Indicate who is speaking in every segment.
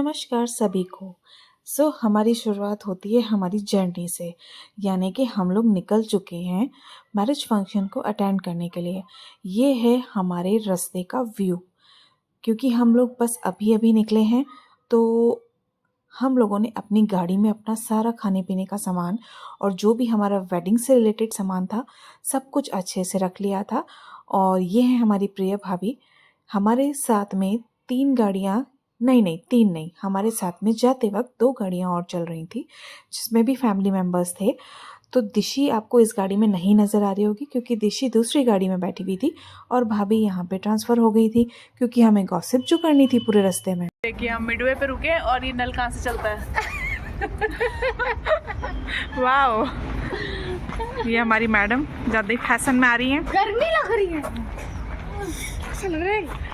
Speaker 1: नमस्कार सभी को। हमारी शुरुआत होती है हमारी जर्नी से, यानी कि हम लोग निकल चुके हैं मैरिज फंक्शन को अटेंड करने के लिए। ये है हमारे रास्ते का व्यू। क्योंकि हम लोग बस अभी-अभी निकले हैं, तो हम लोगों ने अपनी गाड़ी में अपना सारा खाने-पीने का सामान और जो भी हमारा वेडिंग से रिलेटेड सामान था, सब कुछ अच्छे से रख लिया था। और ये है हमारी प्रिय भाभी। हमारे साथ में 3 गाड़ियाँ नहीं, 3 नहीं, हमारे साथ में जाते वक़्त 2 गाड़ियाँ और चल रही थी, जिसमें भी फैमिली मेंबर्स थे। तो दिशी आपको इस गाड़ी में नहीं नज़र आ रही होगी क्योंकि दिशी दूसरी गाड़ी में बैठी हुई थी और भाभी यहाँ पे ट्रांसफ़र हो गई थी क्योंकि हमें गॉसिप जो करनी थी पूरे रास्ते में।
Speaker 2: देखिए हम मिडवे पे रुके और ये नल कहाँ से चलता है। वाओ, ये हमारी मैडम ज़्यादा ही फैशन में आ रही हैं।
Speaker 3: गर्मी लग रही है, ऐसा लग रहा है।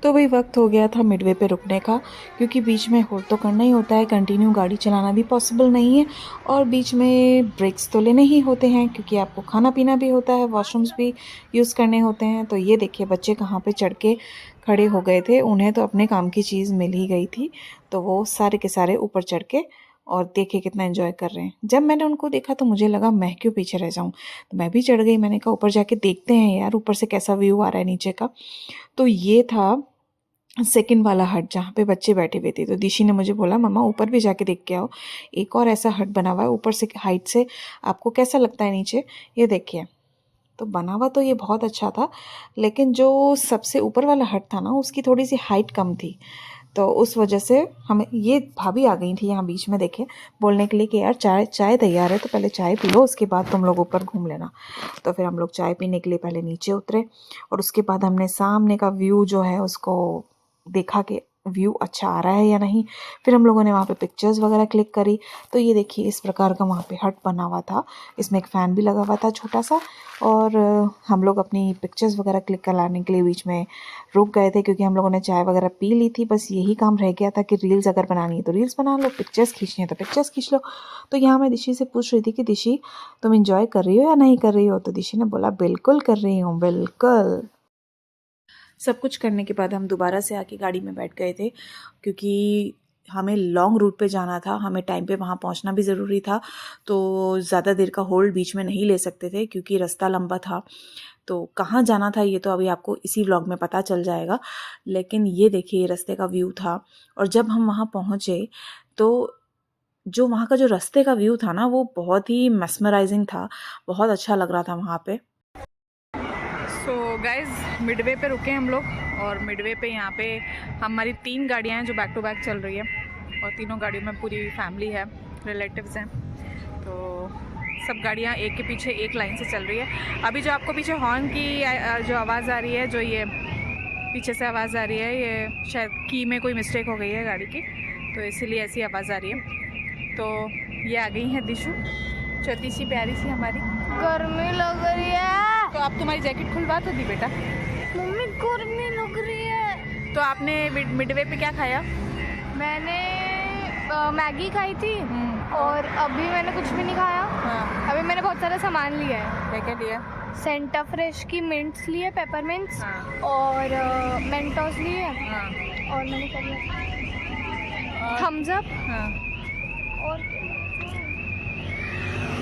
Speaker 1: तो भाई वक्त हो गया था मिडवे पे रुकने का, क्योंकि बीच में होल्ड तो करना ही होता है, कंटिन्यू गाड़ी चलाना भी पॉसिबल नहीं है और बीच में ब्रेक्स तो लेने ही होते हैं क्योंकि आपको खाना पीना भी होता है, वॉशरूम्स भी यूज़ करने होते हैं। तो ये देखिए बच्चे कहाँ पे चढ़ के खड़े हो गए थे, उन्हें तो अपने काम की चीज़ मिल ही गई थी, तो वो सारे के सारे ऊपर चढ़ के और देखिए कितना एंजॉय कर रहे हैं। जब मैंने उनको देखा तो मुझे लगा मैं क्यों पीछे रह जाऊँ, तो मैं भी चढ़ गई। मैंने कहा ऊपर जाके देखते हैं यार ऊपर से कैसा व्यू आ रहा है नीचे का। तो ये था सेकंड वाला हट जहाँ पे बच्चे बैठे हुए थे। तो दिशी ने मुझे बोला मम्मा ऊपर भी जाके देख के आओ, एक और ऐसा हट बना हुआ है ऊपर से हाइट से, आपको कैसा लगता है नीचे, ये देखिए। तो बना हुआ तो ये बहुत अच्छा था, लेकिन जो सबसे ऊपर वाला हट था ना उसकी थोड़ी सी हाइट कम थी, तो उस वजह से हमें ये भाभी आ गई थी यहाँ बीच में देखे बोलने के लिए कि यार चाय तैयार है तो पहले चाय पी लो, उसके बाद तुम लोग ऊपर घूम लेना। तो फिर हम लोग चाय पीने के लिए पहले नीचे उतरे और उसके बाद हमने सामने का व्यू जो है उसको देखा कि व्यू अच्छा आ रहा है या नहीं। फिर हम लोगों ने वहाँ पे पिक्चर्स वगैरह क्लिक करी। तो ये देखिए इस प्रकार का वहाँ पे हट बना हुआ था, इसमें एक फ़ैन भी लगा हुआ था छोटा सा। और हम लोग अपनी पिक्चर्स वगैरह क्लिक कराने के लिए बीच में रुक गए थे क्योंकि हम लोगों ने चाय वगैरह पी ली थी। बस यही काम रह गया था कि रील्स अगर बनानी है तो रील्स बना लो, पिक्चर्स खींचनी है तो पिक्चर्स खींच लो। तो यहाँ मैं दिशी से पूछ रही थी कि दिशी तुम इंजॉय कर रही हो या नहीं कर रही हो, तो दिशी ने बोला बिल्कुल कर रही हूँ, बिल्कुल। सब कुछ करने के बाद हम दोबारा से आके गाड़ी में बैठ गए थे क्योंकि हमें लॉन्ग रूट पे जाना था, हमें टाइम पे वहाँ पहुँचना भी ज़रूरी था। तो ज़्यादा देर का होल्ड बीच में नहीं ले सकते थे क्योंकि रास्ता लंबा था। तो कहाँ जाना था ये तो अभी आपको इसी व्लॉग में पता चल जाएगा। लेकिन ये देखिए रास्ते का व्यू था और जब हम वहाँ पहुँचे तो जो वहाँ का जो रास्ते का व्यू था ना वो बहुत ही मेस्मराइजिंग था, बहुत अच्छा लग रहा था वहाँ पे।
Speaker 2: सो गाइज मिडवे पे रुके हम लोग और मिडवे पे यहाँ पे हमारी 3 गाड़ियाँ हैं जो बैक टू बैक चल रही है और तीनों गाड़ियों में पूरी फैमिली है, रिलेटिव्स हैं। तो सब गाड़ियाँ एक के पीछे एक लाइन से चल रही है। अभी जो आपको पीछे हॉर्न की जो आवाज़ आ रही है, जो ये पीछे से आवाज़ आ रही है, ये शायद की में कोई मिस्टेक हो गई है गाड़ी की, तो इसीलिए ऐसी आवाज़ आ रही है। तो ये आ गई है दिशु, छोटी सी प्यारी सी हमारी।
Speaker 3: गर्मी लग रही है।
Speaker 2: तो आप तुम्हारी जैकेट खुलवा तो दी बेटा।
Speaker 3: मम्मी गर्मी लग रही है।
Speaker 2: तो आपने मिडवे पे क्या खाया?
Speaker 3: मैंने मैगी खाई थी और अभी मैंने कुछ भी नहीं खाया।
Speaker 2: हाँ।
Speaker 3: अभी मैंने बहुत सारा सामान लिया है।
Speaker 2: क्या क्या लिया?
Speaker 3: सेंटा फ्रेश की मिंट्स लिए, पेपरमिंट्स।
Speaker 2: हाँ।
Speaker 3: और मेंटोस लिए।
Speaker 2: हाँ।
Speaker 3: और मैंने क्या लिया, थम्स अप।
Speaker 2: हाँ।
Speaker 3: और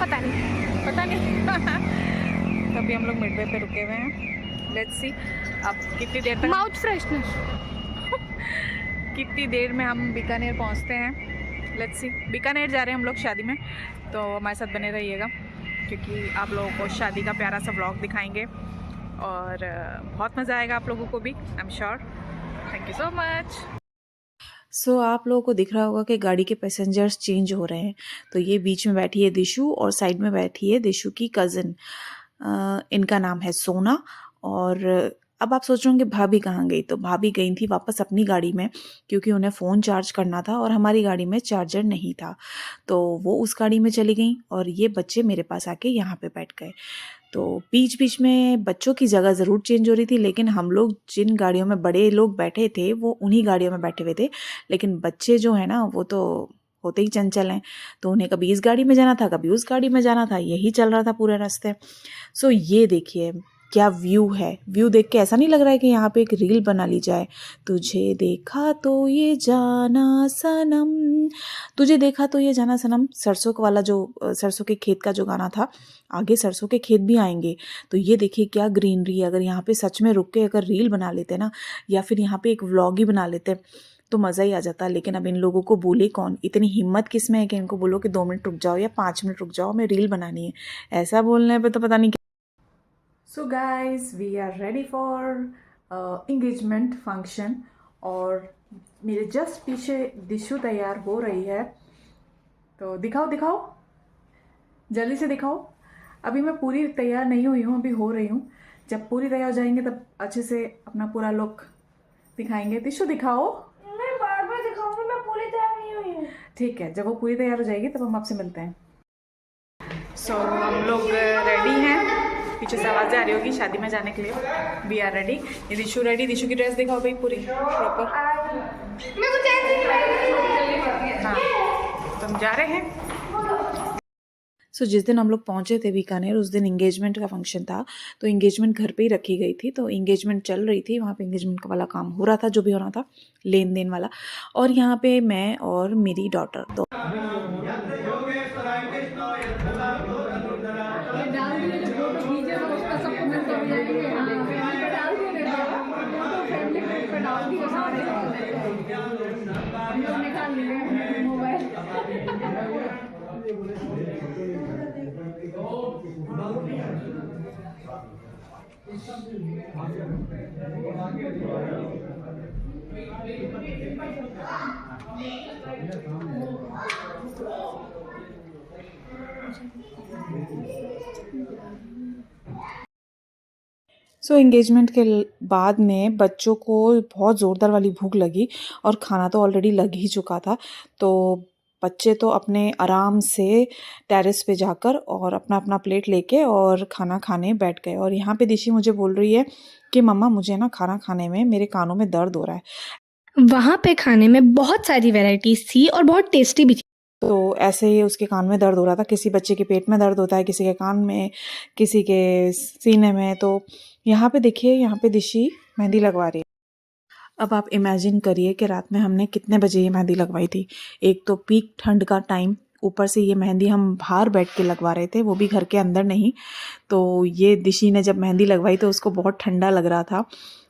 Speaker 3: पता नहीं।
Speaker 2: तभी हम लोग मिडवे पे रुके हुए हैं। लेट्स सी अब कितनी देर तक,
Speaker 3: माउथ फ्रेशनर,
Speaker 2: कितनी देर में हम बीकानेर पहुंचते हैं। लेट्स सी, बीकानेर जा रहे हैं हम लोग शादी में, तो हमारे साथ बने रहिएगा क्योंकि आप लोगों को शादी का प्यारा सा व्लॉग दिखाएंगे और बहुत मज़ा आएगा आप लोगों को भी, I am sure. Thank you so much.
Speaker 1: आप लोगों को दिख रहा होगा कि गाड़ी के पैसेंजर्स चेंज हो रहे हैं। तो ये बीच में बैठी है दिशु और साइड में बैठी है दिशु की कज़न, इनका नाम है सोना। और अब आप सोच रहे होंगे भाभी कहाँ गई, तो भाभी गई थी वापस अपनी गाड़ी में क्योंकि उन्हें फ़ोन चार्ज करना था और हमारी गाड़ी में चार्जर नहीं था, तो वो उस गाड़ी में चली गई और ये बच्चे मेरे पास आके यहाँ पे बैठ गए। तो बीच बीच में बच्चों की जगह ज़रूर चेंज हो रही थी, लेकिन हम लोग जिन गाड़ियों में बड़े लोग बैठे थे वो उन्हीं गाड़ियों में बैठे हुए थे। लेकिन बच्चे जो है ना वो तो होते ही चंचल हैं, तो उन्हें कभी इस गाड़ी में जाना था कभी उस गाड़ी में जाना था, यही चल रहा था पूरे रास्ते। ये देखिए क्या व्यू है। व्यू देख के ऐसा नहीं लग रहा है कि यहाँ पे एक रील बना ली जाए। तुझे देखा तो ये जाना सनम, तुझे देखा तो ये जाना सनम, सरसों का वाला जो सरसों के खेत का जो गाना था। आगे सरसों के खेत भी आएंगे। तो ये देखिए क्या ग्रीनरी है। अगर यहाँ पे सच में रुक के अगर रील बना लेते ना, या फिर यहाँ पे एक व्लॉग ही बना लेते तो मज़ा ही आ जाता। लेकिन अब इन लोगों को बोले कौन, इतनी हिम्मत किस में है कि इनको बोलो कि 2 मिनट रुक जाओ या 5 मिनट रुक जाओ, हमें रील बनानी है। ऐसा बोलने पे तो पता नहीं क्या। So guys we are ready for engagement function, और मेरे जस्ट पीछे दिशु तैयार हो रही है। तो दिखाओ दिखाओ, जल्दी से दिखाओ। अभी मैं पूरी तैयार नहीं हुई हूँ, अभी हो रही हूँ। जब पूरी तैयार हो जाएंगे तब अच्छे से अपना पूरा लुक दिखाएंगे। दिशु दिखाओ।
Speaker 3: मैं बार बार दिखाऊंगी, मैं पूरी तैयार नहीं हुई हूँ।
Speaker 1: ठीक है, जब वो पूरी तैयार हो जाएगी तब हम आपसे मिलते हैं। सो हम लोग रेडी हैं। पीछे से आवाज़ें आ रही होगी शादी में जाने के लिए। We are ready. ये दिशु रेडी। दिशु की ड्रेस दिखाओ भाई पूरी प्रॉपर। हाँ, तो हम जा रहे हैं। सो जिस दिन हम लोग पहुँचे थे बीकानेर, उस दिन इंगेजमेंट का फंक्शन था। तो इंगेजमेंट घर पे ही रखी गई थी। तो इंगेजमेंट चल रही थी वहाँ पे, इंगेजमेंट का वाला काम हो रहा था, जो भी होना था, लेन देन वाला। और यहाँ पे मैं और मेरी डॉटर तो सो एंगेजमेंट के बाद में बच्चों को बहुत ज़ोरदार वाली भूख लगी, और खाना तो ऑलरेडी लग ही चुका था। तो बच्चे तो अपने आराम से टेरेस पे जाकर और अपना अपना प्लेट लेके और खाना खाने बैठ गए। और यहाँ पे दिशी मुझे बोल रही है कि मम्मा मुझे ना खाना खाने में मेरे कानों में दर्द हो रहा है।
Speaker 4: वहाँ पे खाने में बहुत सारी वैरायटीज़ थी और बहुत टेस्टी भी थी।
Speaker 1: तो ऐसे ही उसके कान में दर्द हो रहा था। किसी बच्चे के पेट में दर्द होता है, किसी के कान में, किसी के सीने में। तो यहाँ पे देखिए, यहाँ पे दिशी मेहंदी लगवा रही है। अब आप इमेजिन करिए कि रात में हमने कितने बजे ये मेहंदी लगवाई थी। एक तो पीक ठंड का टाइम, ऊपर से ये मेहंदी हम बाहर बैठ के लगवा रहे थे, वो भी घर के अंदर नहीं। तो ये दिशी ने जब मेहंदी लगवाई तो उसको बहुत ठंडा लग रहा था।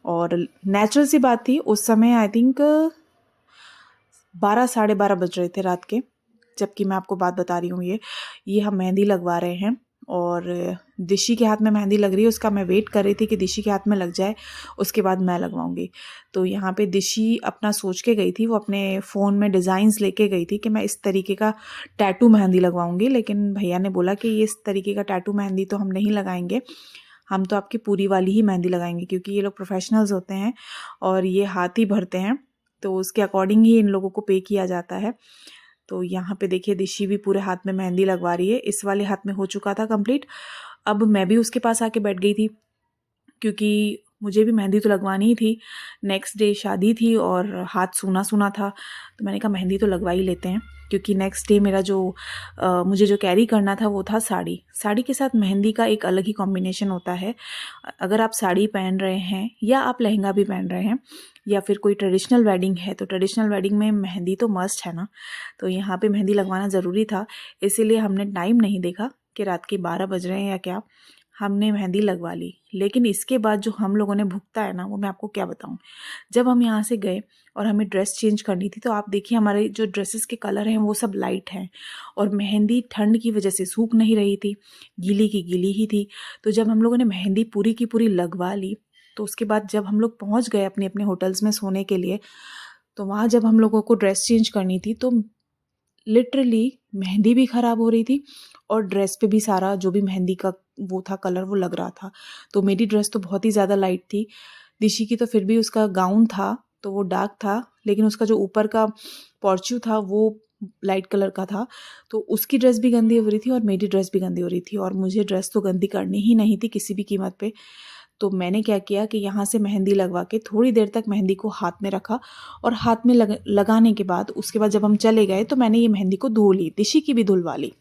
Speaker 1: और नेचुरल सी बात थी, उस समय आई थिंक 12 साढ़े 12 बज रहे थे रात के, जबकि मैं आपको बात बता रही हूँ। ये हम मेहंदी लगवा रहे हैं और दिशी के हाथ में मेहंदी लग रही है। उसका मैं वेट कर रही थी कि दिशी के हाथ में लग जाए, उसके बाद मैं लगवाऊंगी। तो यहाँ पे दिशी अपना सोच के गई थी, वो अपने फ़ोन में डिज़ाइंस लेके गई थी कि मैं इस तरीके का टैटू मेहंदी लगवाऊंगी। लेकिन भैया ने बोला कि ये इस तरीके का टैटू मेहंदी तो हम नहीं लगाएंगे, हम तो आपकी पूरी वाली ही मेहंदी लगाएंगे, क्योंकि ये लोग प्रोफेशनल्स होते हैं और ये हाथ ही भरते हैं, तो उसके अकॉर्डिंग ही इन लोगों को पे किया जाता है। तो यहाँ पे देखिए दिशी भी पूरे हाथ में मेहंदी लगवा रही है। इस वाले हाथ में हो चुका था कंप्लीट। अब मैं भी उसके पास आके बैठ गई थी, क्योंकि मुझे भी मेहंदी तो लगवानी ही थी। नेक्स्ट डे शादी थी और हाथ सूना सूना था, तो मैंने कहा मेहंदी तो लगवा ही लेते हैं। क्योंकि नेक्स्ट डे मेरा जो मुझे जो कैरी करना था वो था साड़ी। साड़ी के साथ मेहंदी का एक अलग ही कॉम्बिनेशन होता है। अगर आप साड़ी पहन रहे हैं या आप लहंगा भी पहन रहे हैं या फिर कोई ट्रेडिशनल वेडिंग है, तो ट्रेडिशनल वेडिंग में मेहंदी तो मस्ट है ना। तो यहाँ पे मेहंदी लगवाना ज़रूरी था, इसीलिए हमने टाइम नहीं देखा कि रात के 12 बज रहे हैं या क्या, हमने मेहंदी लगवा ली। लेकिन इसके बाद जो हम लोगों ने भुगता है ना, वो मैं आपको क्या बताऊं। जब हम यहाँ से गए और हमें ड्रेस चेंज करनी थी, तो आप देखिए हमारे जो ड्रेसेस के कलर हैं वो सब लाइट हैं, और मेहंदी ठंड की वजह से सूख नहीं रही थी, गीली की गीली ही थी। तो जब हम लोगों ने मेहंदी पूरी की पूरी लगवा ली, तो उसके बाद जब हम लोग पहुँच गए अपने अपने होटल्स में सोने के लिए, तो वहाँ जब हम लोगों को ड्रेस चेंज करनी थी, तो लिटरली मेहंदी भी ख़राब हो रही थी और ड्रेस पे भी सारा जो भी मेहंदी का वो था कलर वो लग रहा था। तो मेरी ड्रेस तो बहुत ही ज़्यादा लाइट थी। दिशी की तो फिर भी उसका गाउन था तो वो डार्क था, लेकिन उसका जो ऊपर का पॉर्च्यू था वो लाइट कलर का था। तो उसकी ड्रेस भी गंदी हो रही थी और मेरी ड्रेस भी गंदी हो रही थी, और मुझे ड्रेस तो गंदी करनी ही नहीं थी किसी भी कीमत पे। तो मैंने क्या किया कि यहाँ से मेहंदी लगवा के थोड़ी देर तक मेहंदी को हाथ में रखा, और हाथ में लगाने के बाद उसके बाद जब हम चले गए तो मैंने ये मेहंदी को धो ली, दिशी की भी धुलवा ली।